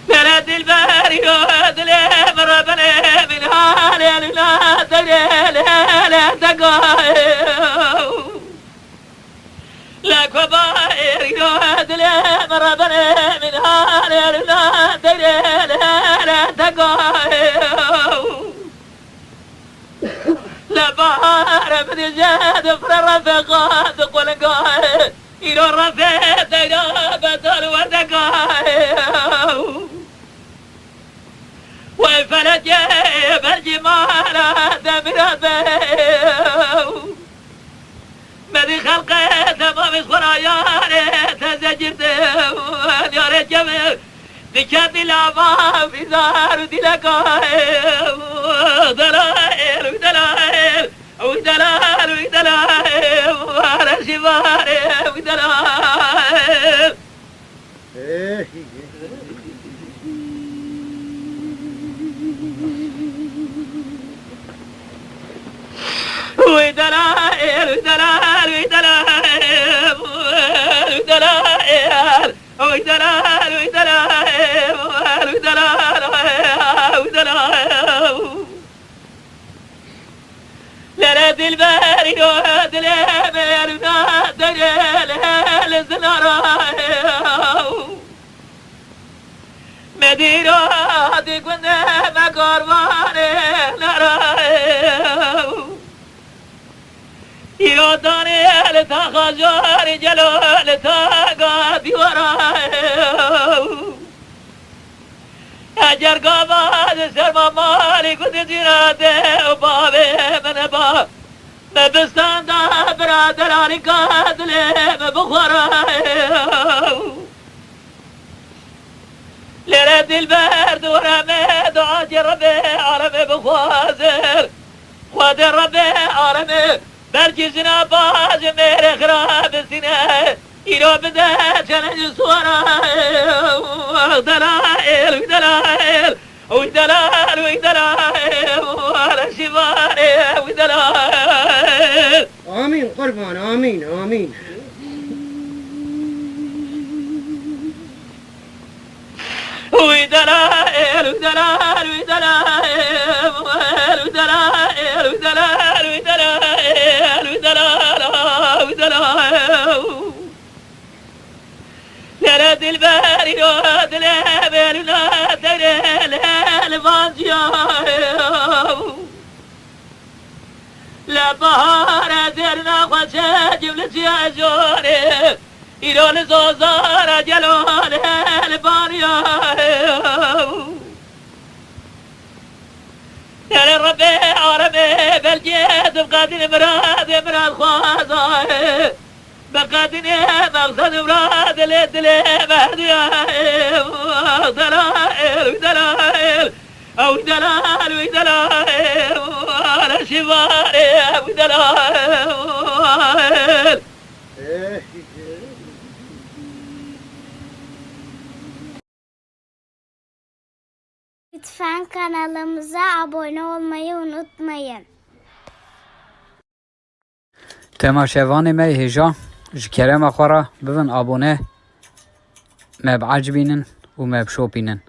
بلد الباري ودلي مربني من هالي لا تقل لا تقل لا كباير ودلي مربني من هالي لا تقل لا تقل لا بحر من الجاد فر رفقات قلقاي إلى الرفيت إلى بدل ودقاي والفلك جيب الجمال دمر بيو مدي خلقه ما بيصبر ياري تزجرت ياري جميل ذكرت الأمام في زار دلقاي دلائل ودلائل ودلائل ودلائل على شباري ودلائل ودلائل ودلائل ودلائل ودلائل ودلائل ودلائل ودلائل ودلائل ليلة الباري ودلائل ودلائل زنرايو مديراتي كنا مقرباني نرايو يوداني لتخجر جلال تاقاتي ورايو اجر قابات سرما مالي كنت جناتي وبابي من باب مبستان دا برادراني قاتلي مبخورايو ليلة البرد ورمي دعاء ربي عرمي بخوازر خواد ربي عرمي برجزنا باز ميري خراب سنة إلو بدا جنج سورا دلائل ودلائل ودلائل ودلائل على شفاري ودلائل آمين قربان آمين آمين ودلائل ودلائل ودلائل ودلائل ودلائل ودلائل ودلائل ودلائل ليلة الباري ودلائل ودلائل الفانجيو لا بهار درنا خشاج بلسيا جوني إلو لزوزار جلول البانيو يا ربي عربي بالجيد بقادر مراد خوازاي بقادر مقصد مراد لدلي مهدي دلائل ودلائل أو دلائل ودلائل على شفاري ودلائل Lütfen kanalımıza abone olmayı unutmayın. تماشاوان ما هجا جكرم أخورا ببن أبونه ما بعجبينن وما بشوبينن